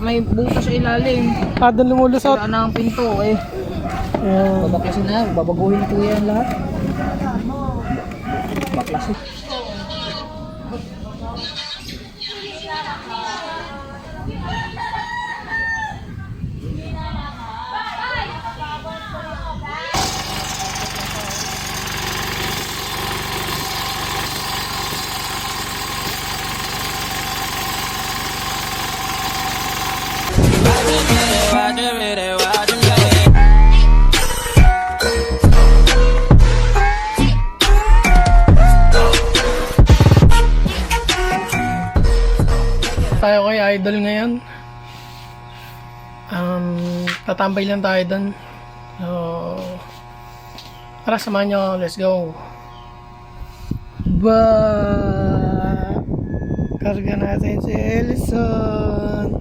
May butas sa ilalim. Doon lumulusot. Wala na ang pinto eh. Babaklasin na, babaguhin ko yan lahat. Baklasin. Tayo kay Idol ngayon. Tatambay lang tayo doon. So, tara samahan nyo. Let's go. Karga natin si Ellison.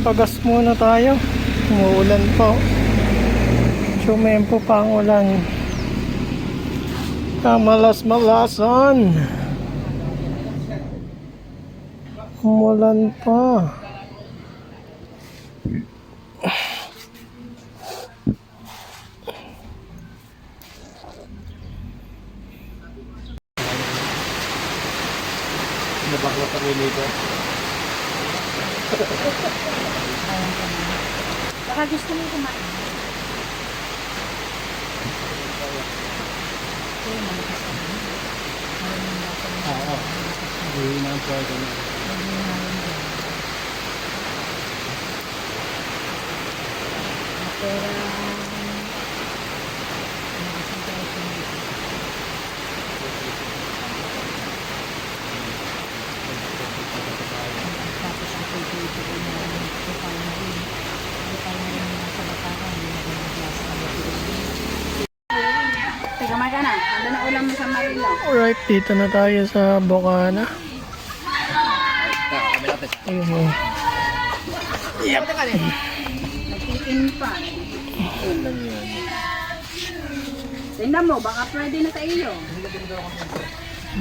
Pagas muna tayo. Umuulan po. Sumempo pa ang ulan. Kamalas-malasan. Umulan pa. Nabaklot ang nito. Baka gusto mo kumain. Oo. Hindi na ang pwede na. Tigamay ka na. Ando na ulam mo sa Marilo. Alright, dito na tayo sa Bocana. Ayun o. Nagtitin pa. Tingnan mo, baka pwede na sa iyo.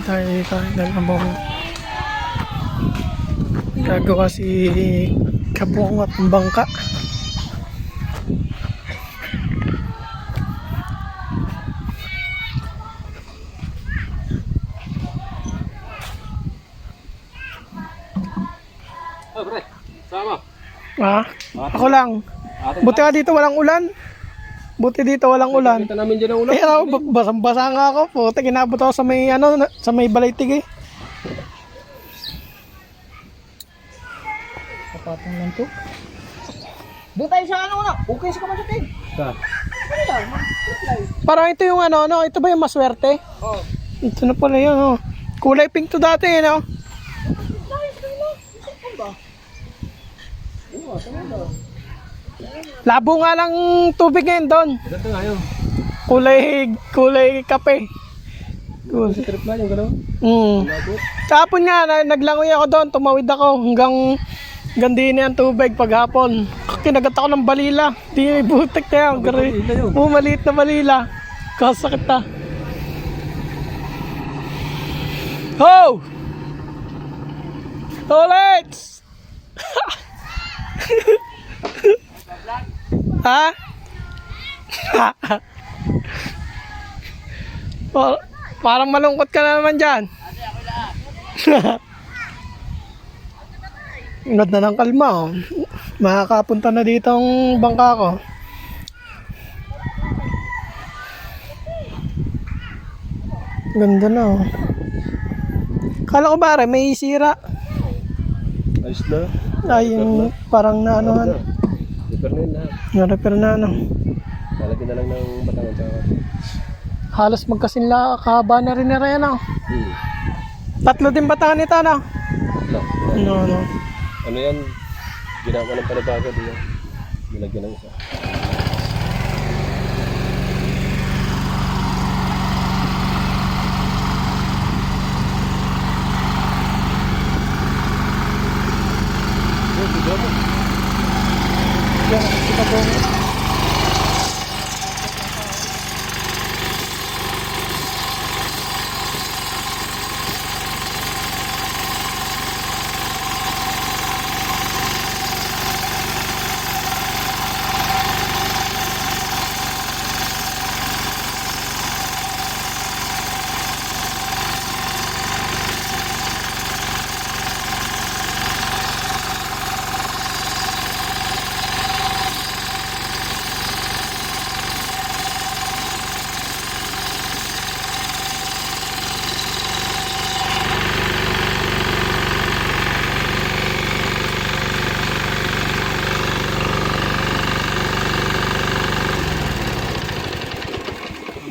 Tayo dito. Nagkabong. Gagawa si Kabuang at Bangka. Oh, pre. Sama. Ako lang. Buti nga dito walang ulan. Buti dito walang ulan. Kita namin dyan ang ulan. Eh, basang-basa nga ako po. Kinabot ako sa may, sa may Balaytig eh. Kapatong lang to. Doon tayo sa ano. Okay sa kamasating. Sa? Parang ito yung ito ba yung maswerte? Oo. Ito na pala yun, Kulay pink to dati, Labo nga lang tubig ngayon doon. Ito nga yun. Kulay kape. Sa trip na yung gano'n. Kahapon nga, naglangoy ako doon, tumawid ako hanggang din ang tubig paghapon. Kinagat ako ng balila. Di butik na yan. Balila yun. Maliit na balila. Kasakit na. Ho! Tolets! Ha? Parang malungkot ka na naman dyan. Ingad na ng kalma, Makakapunta na dito ang bangka ko. Ganda na, Kala ko ba may sira. Ayos na. Ay, yung parang Repair na yun lahat. na-repair na, Lalagyan na lang ng batangan sa Halos magkasinla, kahaba na rin yan, Tatlo din batangan nito, No. Ano yan? Ginawa ng panabago diyan. Nilagyan ng isa. Yan, kita po.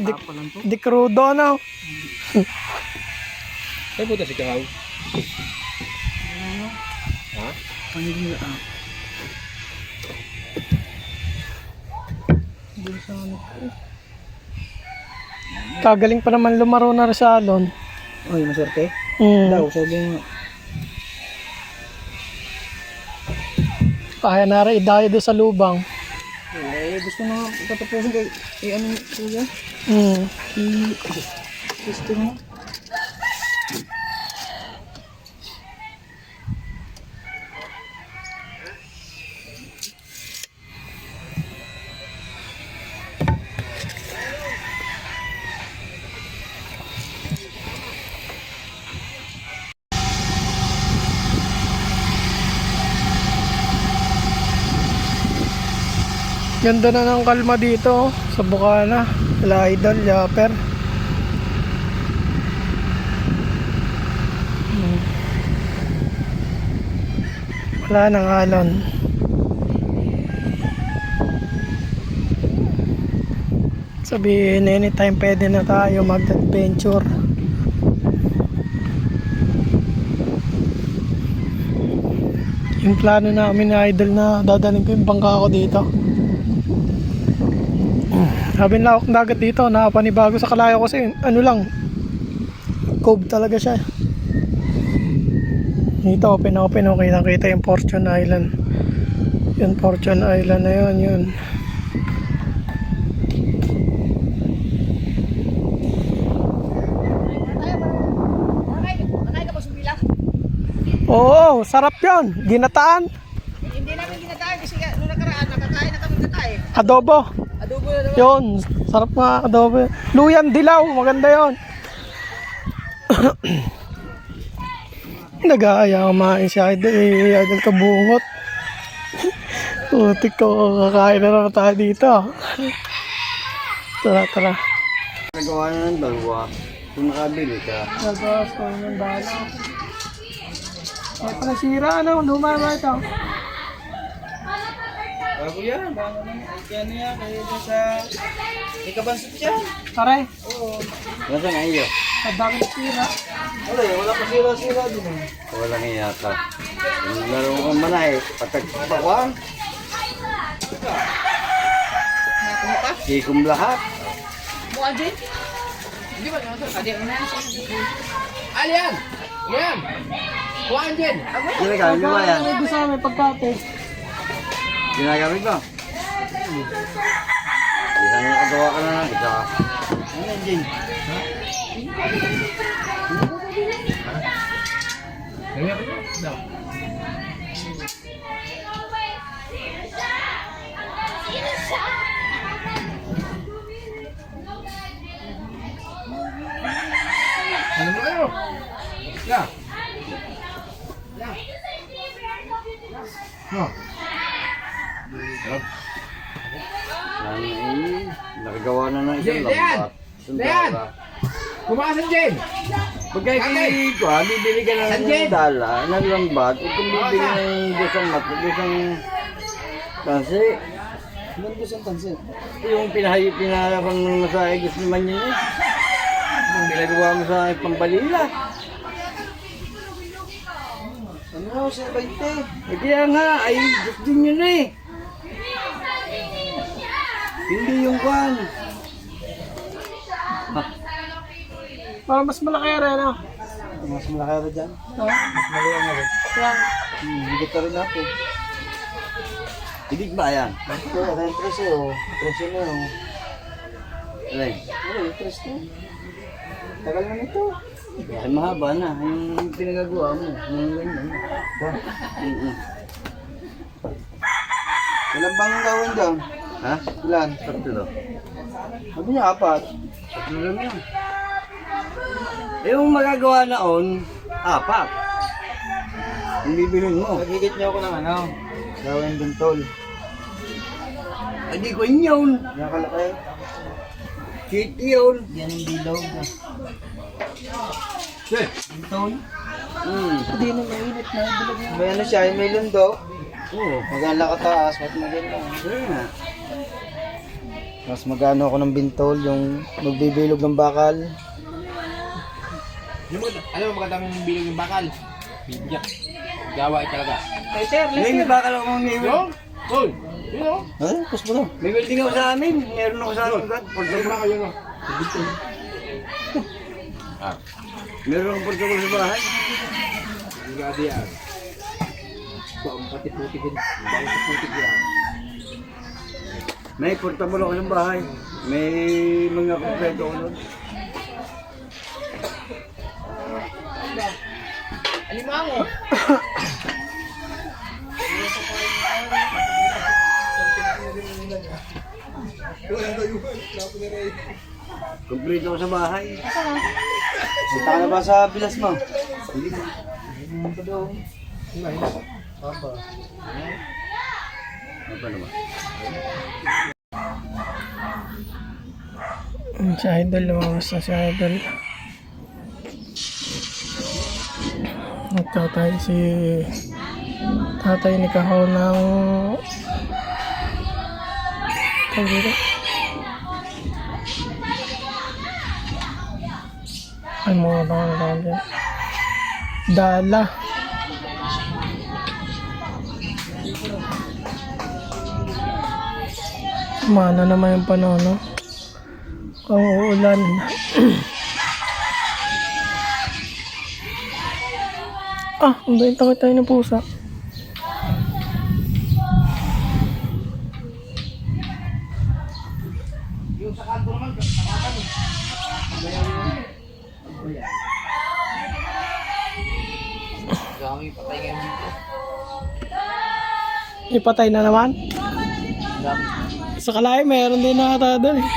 Di crudo, no? Ay, puta si Kahaw. Ha? Kagaling pa naman lumaro na rin sa alon. Uy, maswerte. Mm. Sabi mo. Kaya na rin idaya doon sa lubang. Gusto na tatapusin kay ano kuya? Mm. Gusto mo? Ganda na ng kalma dito sa Bukana. Sila Idol, Japper. Wala nang alon. Sabihin, anytime pwede na tayo mag-adventure. Yung plano namin na Idol na dadaling ko yung bangka ko dito. Sabi nila akong dagat dito, nakapanibago sa Kalayo kasi ano lang, cove talaga siya. Dito open okay, nakita yung Fortune Island. Yun Fortune Island na yun. Nakay ka ba sumila? Oo, sarap yun, ginataan, Hindi namin ginataay kasi nung nakaraan nakakain na kami gatay. adobo. Adobo na naman. Yun, sarap nga adobo. Luyan dilaw, maganda yun. Nag-aaya kumain si Idol, Idol kabungot. Putik ko, kakain na naman tayo dito. Tara. Nagawa na ng dalawa. Kung nakabili ka. Nagawas ko ng bala. Ay, nasira, ano? Luma ba ito? Bago yan, bago na. Ano yan, kaya sa... Ikabansot yan. Aray, Nasaan nga iyo? ang bakit nasira? Wala pa sira-sira din eh. Wala nga yata. Yung laro kong manay, patagpakwang. Ikum lahat. Mukha dyan? Hindi ba naman ito? Adi, ano na yan? Alian! Yan! Kuhaan dyan! Ginagamit mo ba yan? Ano ito sa amin pagkate? Ginagamit mo? Isa nga kagawa ka na ng isa. Ano yan, Jin? Ano mo kayo? Yeah. Nakagawa na ng isang Jin, Dayan! lambat. Dayan! Kumasan dyan! Pagka bibili ka na ng Sanjay! dala, ng lambat, at kung bibili ng dosang dosang kasi, Nandun sa tansin. yung pinahayang mo sa gusto naman yun eh. Yung ginagawa mo sa pambalila. Ano na, sa 20? Eh kaya nga, ay gusto yun eh. Hindi yung kwan. Para mas malaki rin, ano? Mas malaki na dyan. Ha? Mas malaki na rin. Yan. Higit na rin natin. Ibig ba yan? Ito, ano yung presyo? Presyo na yun. Alay, Ano yung presyo? Tagal na nito. ay mahaba na. Yung pinagagawa mo. Yung ganyan. Ilan bang gawin dyan? Ha? Ilan? Tatlo. Sabi niya, 4. Tatlo lang yan. Yung magagawa naon, 4. Yung bibilin mo. Nagigit niyo ako ng ano? Gawin bintol. Ay di ko yun. Yan kalaki. Kit yun. Yan yung bilog. Bintol? Hindi na mainit na. Bilog na. May ano siya, may lundo. Oo. Maganda kataas, mas maganda. Kaya nga. Mas magano ako ng bintol, yung magbibilog ng bakal. Alam mo magandang bilog yung bakal? Biyak. Gawa talaga. May bakal ako mga may Yung? Uy! Yun o? Kus mo lang. May welding ako sa amin. Meron ako sa amin. Ayun na kayo no? Meron akong portable sa bahay. Sigurado yan. Baong pati putik yun. Baong sa putik yan. May portable ako sa bahay. May mga kompleto ko doon. Alimango! Kompleto ako sa bahay. Punta ka na ba sa bilas mo? Hindi mo. Apa naman? Si Idol, lumabas na si Idol. Nagtatay si tatay ni Kahaw ng tawag dito. Ay, mga tawag dyan. Dala. Mana naman yung panahon, no? Ang uulan. Ang dahil takot tayo ng pusa. Yung sa kanto naman, nakatan eh. Dami patay ngayon dito. Ipatay na naman. Sa Kalay, mayroon din nakata doon eh.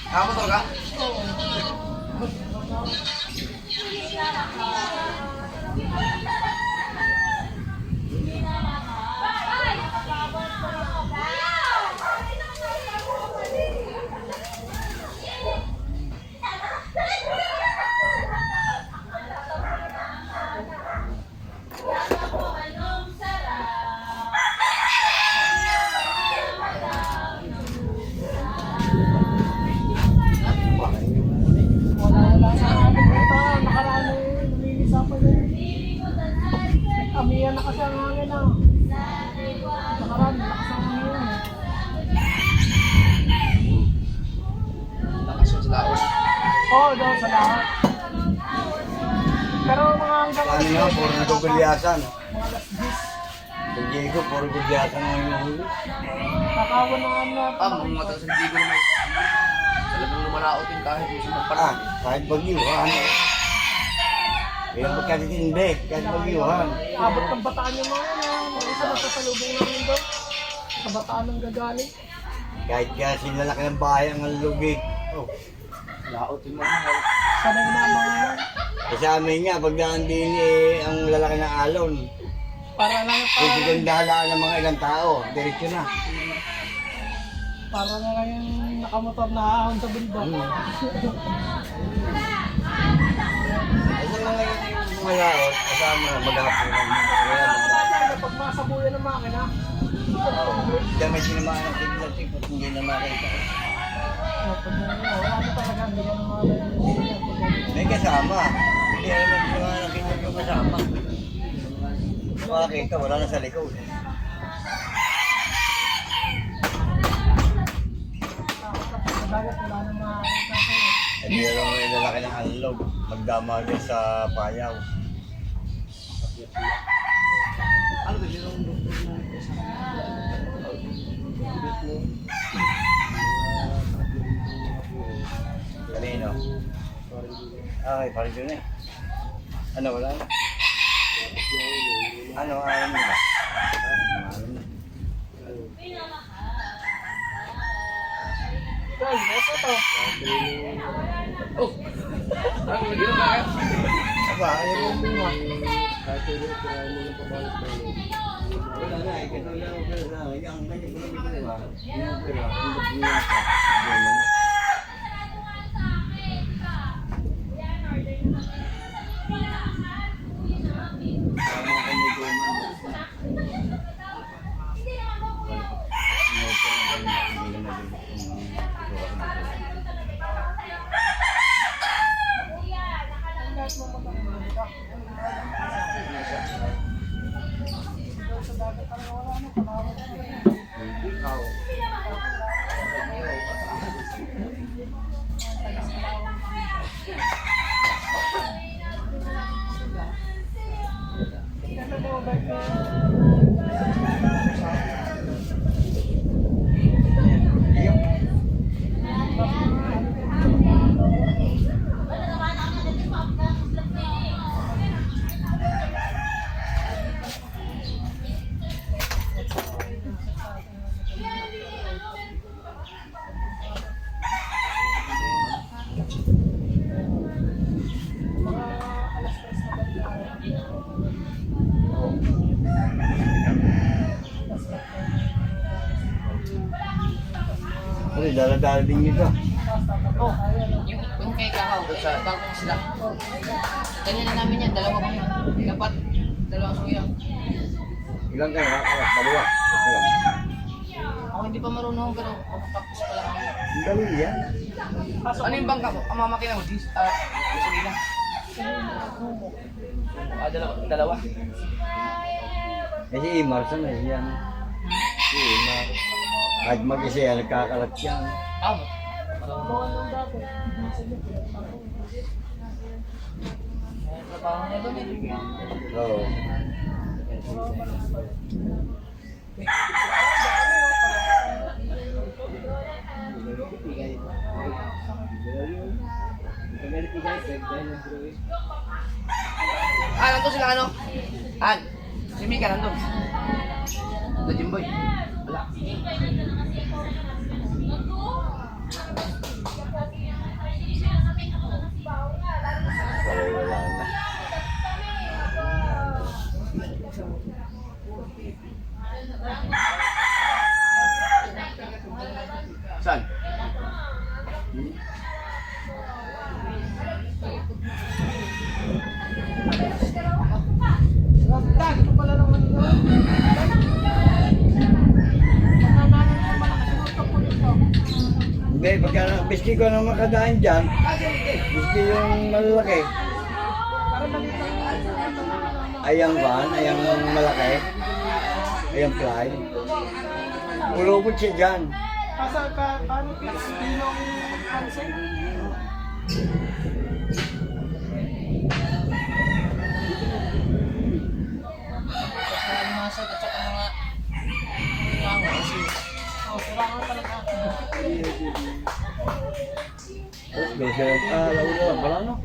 Nakamotor ka? Amiya na kasi ang hangin na. Nakaraan, lakas ang hangin. Lakas yun sa laos. Oo, daw sa lahat. Pero mga hanggang Ano nga, puro nagugulyasan. mga alas 10. Pag Diego, puro gulyasan ang inuhuli. Kakawan na na. Mga matang sa hindi ko naman. Talagang lumalaot yun kahit yung sumagpalat. Kahit bagyuhan. Kaya magkatitindi, kahit bagyuhan. Abot ng bataan yung mga yan. Mga isa na sa lubong namin doon. Sa bataan ng gagaling. Kahit kasi lalaki ng bahay ang lugi. Oh. Laot yung mga. Sanay na mga yan. Kasi amin nga, pag daan din ang lalaki ng alon. Para lang Kung sigandalaan ng mga ilang tao, diretso na. para na lang yung nakamotor na ahon sa bundok. Kasi mga yung laot, kasama maghapon ng Pag masabuyan ng makina, Dami sinamaan ng tignatik at hindi na makita. wala na talaga, hindi ka naman May kasama. Hindi naman sinamaan ng tignatik yung kasama. Makakita, wala na sa likod. sa dagat, wala na makakita sa'yo. Hindi lang may lalaki ng alog. Magdamagin sa payaw. Ano ba yung doktor na Kanino? Okay, parang yun eh. Ano, wala na? Ano, ayaw mo ba? Guys, ito to. Oh! Ano ba yun? Ba, ayaw mo bunga. Wala na, ikaw lang ang pera na. Ang kanya ko lang bunga. Yung pera, yung bunga ka. Bunga na. Kasi dala-dala din ito. Oh, yung kay Kahaw, sa bagong sila. Ganyan na namin yan, dalawa kami. Dapat, dalawang suya. Ilan kayo? Dalawa. Ako hindi pa marunong, pero practice pa lang. Ang dali yan. Ano yung bangka mo? Ang mamakina mo? Gasolina. Dalawa. Kasi Imar, sana yan. Si Imar. Kahit mag-isa yan, nagkakalat yan. Tama. Trabaho niya doon eh. Oo. Nandun sila ano? Si Mika nandun. The Jimboy. Wala. Wala na. Saan? Hindi, pagka biski ko na makadaan dyan, biski yung malalaki. Ayang van, ayang malaki. Ayang fly. Ulubot siya dyan. Asa ka, ano, pinong hansen? Masag at saka mga kasi sirangan talaga. Tapos may siya, lawala pala no?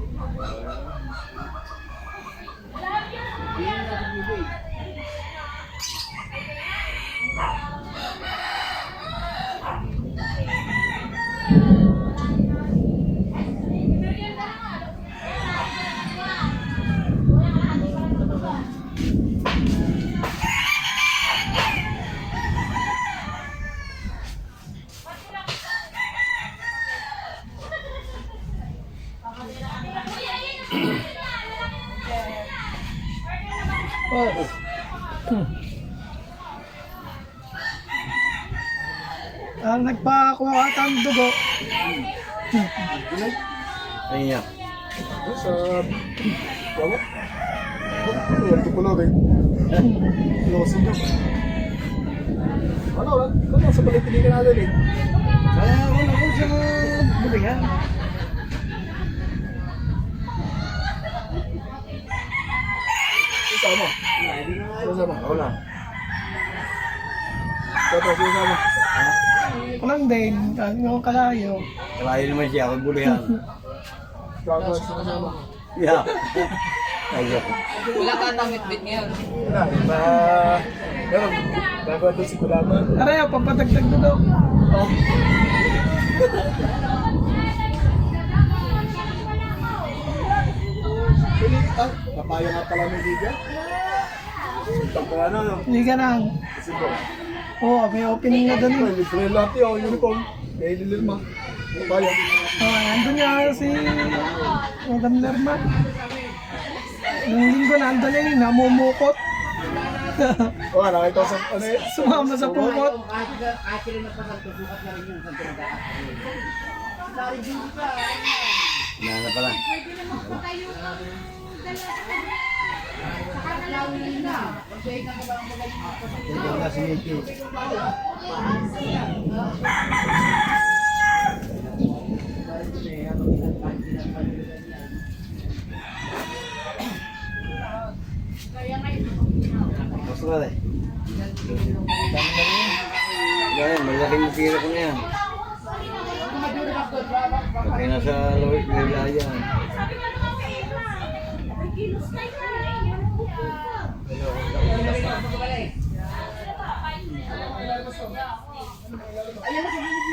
Nagpakuha ata ng dugo. Ayun niya. Sa... Wala? Ito ko lang rin. Losin ka. Ano? Ano? Sa balik tinigan natin eh. Wala ko sa bulihan. Sasama. Sasama. Wala. Tapos sasama. Walang din, yung kalayo. Kalayo naman siya, kung bulihan. Tapos sasama. Yeah. Ayun. Wala ka tamit-bit ngayon. Wala. Meron. Gagawa doon si Kulaman. Aray, papadagdag dugo. Ay, kapayo nga pala may liga. Taka na, no? Hindi ka lang. Kasi po. Oo, may opening na doon. Ay, libre lahat yung uniform. May lililma. Kapayo. Nandun nga si Madam Lerma. Nung linggo nandun na yun, namumukot. Oo, nakita ko sa ano eh. Sumama sa pukot. Wala na pala. Ito na si Mickey. Mas wala eh. Yan, malaking tira ko na yan. Pagka nasa lawit, nilaya.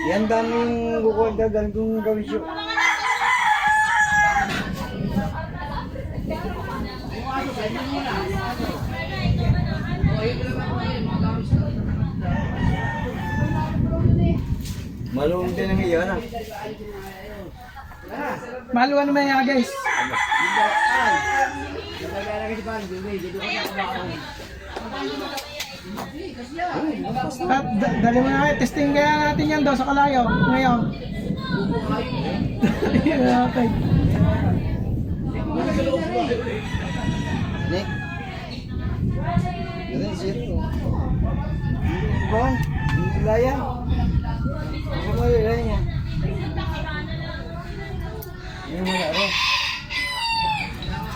Yan daming kukuha gagal kung gawin siya. Malung din ang iyan ah. Maluan naman yan guys. At dali mo na kayo, testing kaya natin yan daw sa Kalayo ngayon. Okay. Nick? Ganun zero. Bang? Nilaya? Ano mo nilaya niya? Ano mo na rin?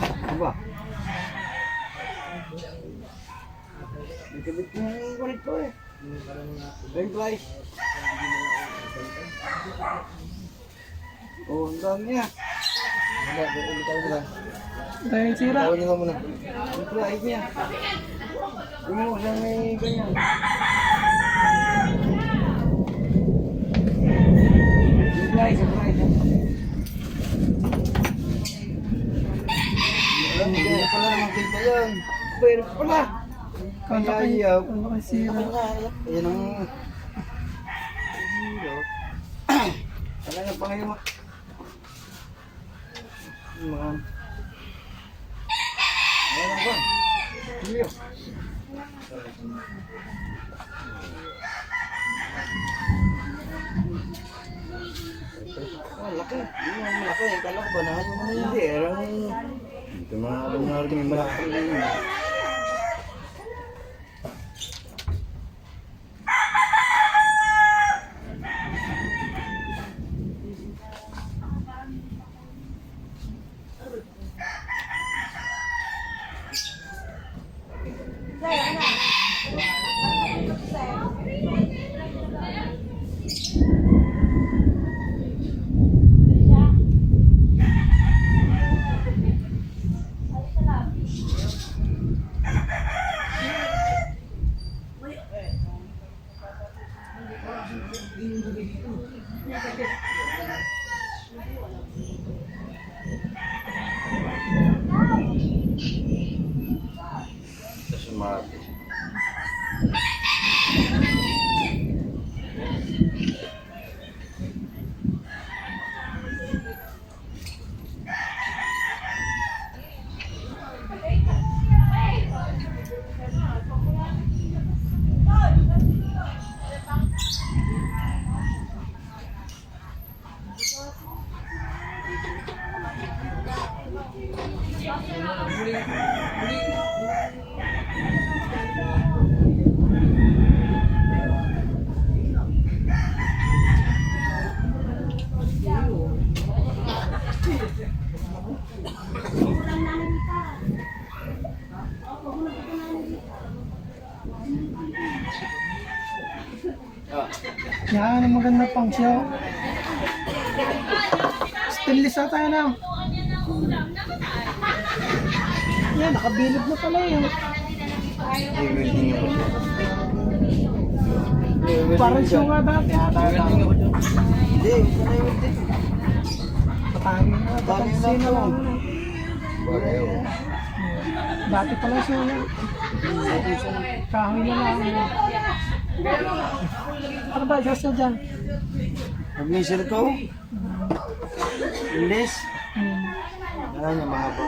Ano ba? Nagkabit ko na yung kulit ko eh. Bank price. Oh, ang dami niya. Ulit lang. Dahil sira. Tawag nyo muna. Ang price niya. Tingnan mo siya may ganyan. Surprise, surprise. Hindi pala naman kita yan. Pero pala. Kanta kayo. Ano kayo sira. Ayan ang... Wala na pa ngayon. Mga... Ayan ba? Hindi. Laki. Malaki. Kala ko ba na hindi. Ito mga may malaki. Sumati. Yan, ang maganda pang siya. Stainless na tayo na. Yan, nakabilog na pala yun. Parang siya nga dati ata. Hindi, ito na yung din. Patangin na, patangin na lang. Bagay yun. Dati pala suya. Kahoy na lang. Ano ba, gas na dyan? Mag-measure ko. English. Yan yung mahaba.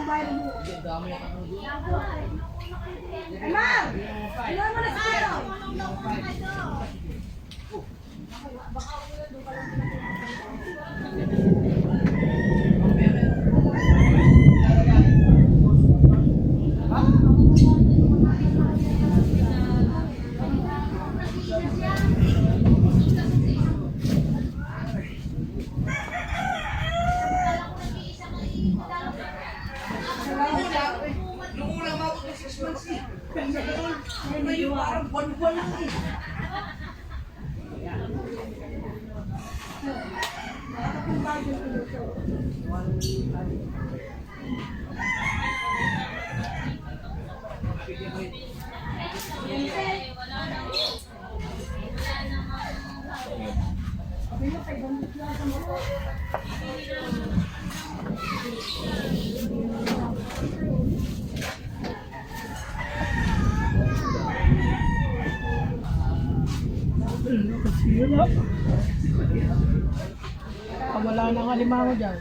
Sira. Wala nang alimango dyan.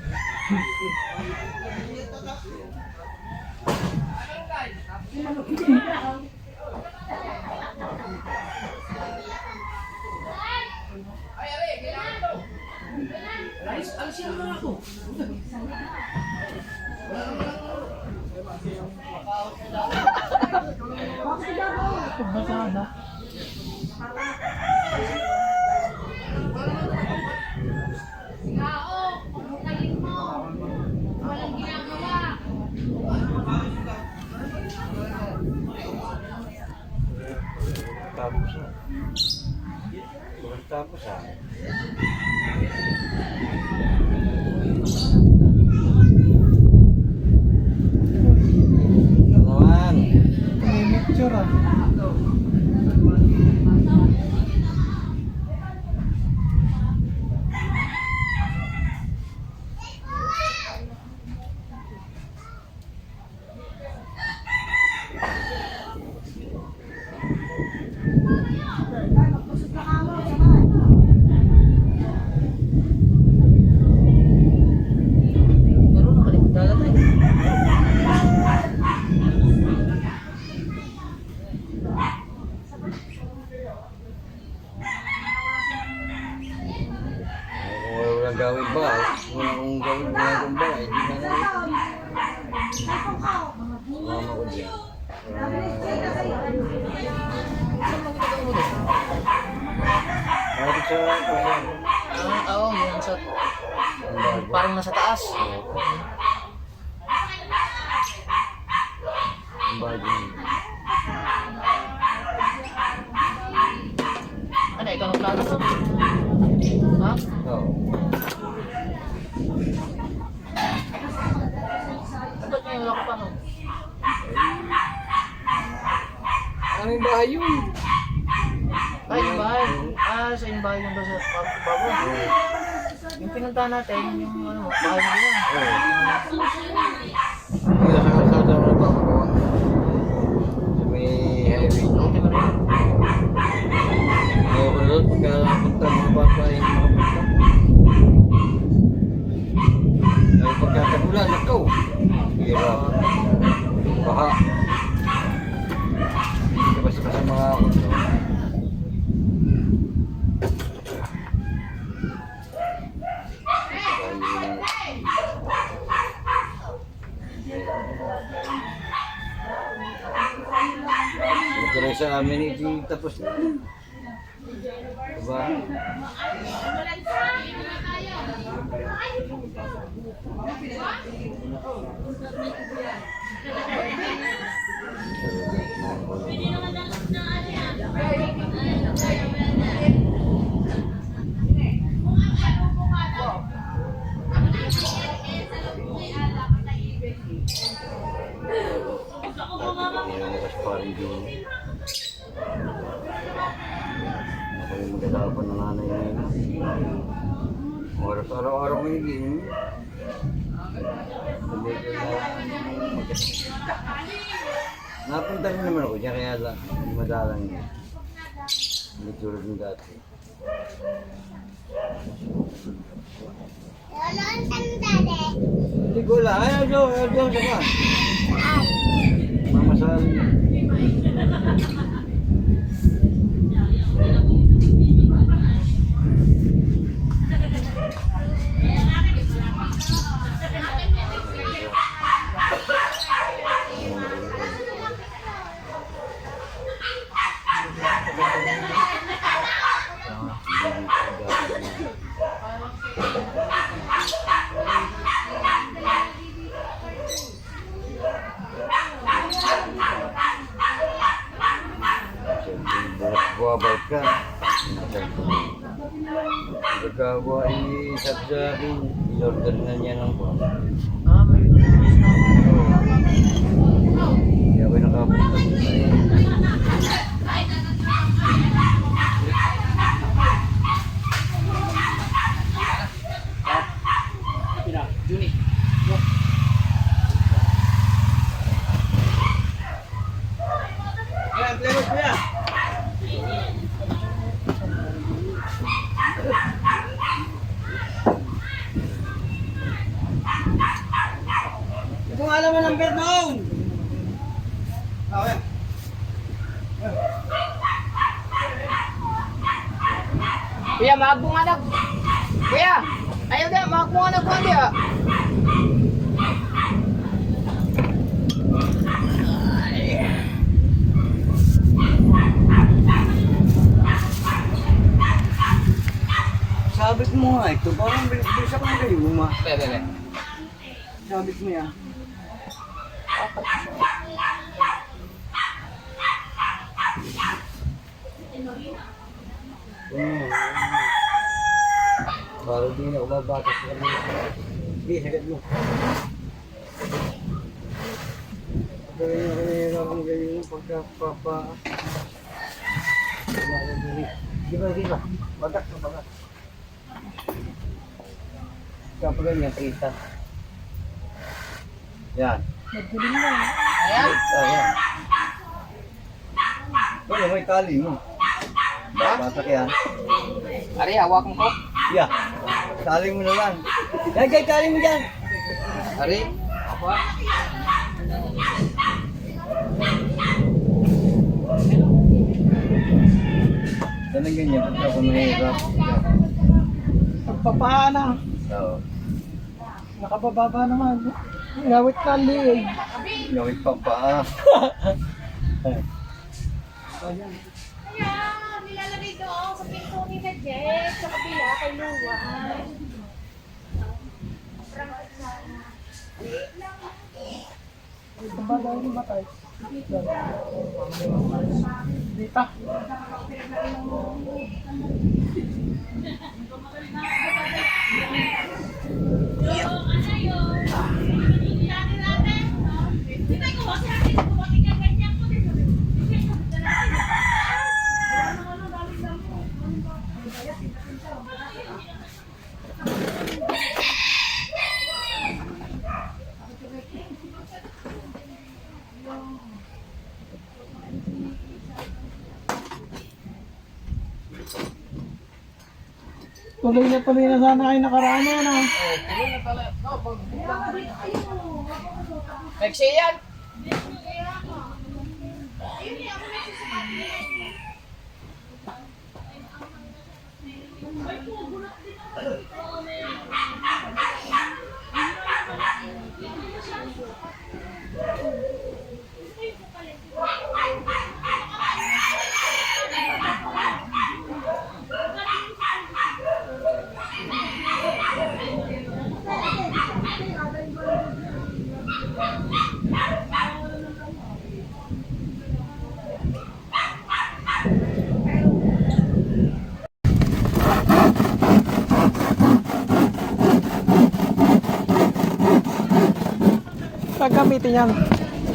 Basada. Tapos na. Tapos ah. Naman. May picture ah. Walang gawin ba? Walang gawin ba? Hindi na mama ko dyan. Bakit sa kanya? Oo, yan sa... Parang nasa taas. Ang bagay. Ano, ikaw ang plano to? Ha? Oo. Ba't ngayon ako pa no? Ano yung bahay yun? Ay, yung bahay. Ah, sa yung bahay yung ba sa bago? Yung pinuntahan natin, yung ano, bahay mo din. Oo. Kaya sa kalsada mo nagpapagawa. Sa may highway. Okay mo rin. Ayaw ko na doon pagkapunta mga bata yung makapunta. Ayaw pagkatagulan, nakaw. Hirap. Baha. Labas-labas ang mga kundo. Ito rin sa amin, ito tapos na. Diba? Ako yung magalapan ng nanay ngayon. Oras araw-araw ko yung Napunta rin naman ako dyan, kaya lang, hindi madalang yun. Hindi tulad ng dati. Hindi ko lang. Ay, Diyo, saka. Mamasal. Buwabay ka. Pagkagawa sabi sa akin, in-order na niya ng buwan. Hindi ako nakapunta sa iyo. Juni. Ayan, plemos mo yan. Ito nga naman ang bed noon. Okay. Kuya, magbong anak. Kuya, ayaw na, magbong anak ko dia. Sabit mo nga ito. Parang bilis ako ng kayo, ma. Bebe. Sabit mo yan. Para di na umabatas sa kanila. Hindi, sagad mo. Gawin ako nahihirap ang ganyan yung pagkapapa. Di ba? Bagat na bagat. Kapag ganyan, kita. Yan. Ayan. Ayan. Wala, may tali mo. Batak yan. Ari, hawakan ko. Yeah. Tali mo na lang. Yan, tali mo dyan. Ari, apa? Ganun ganyan, pagka ako nahihirap. Pagpapahana. Oo. Nakabababa naman. Ngawit na ang liig. Gawin pa pa. Ayan, nilalagay doon sa pinto ni na Jet, sa kabila kay Luwan. Sabagay yung matay. Dita. Tuloy na sana kayo nakaraan yan ah. Tuloy na pala. Pexi yan. Gagamitin yan.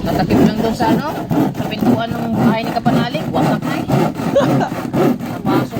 Tatakip lang daw sa ano? Sa pintuan ng bahay ni Kapanalik. Wasak na eh. Napasok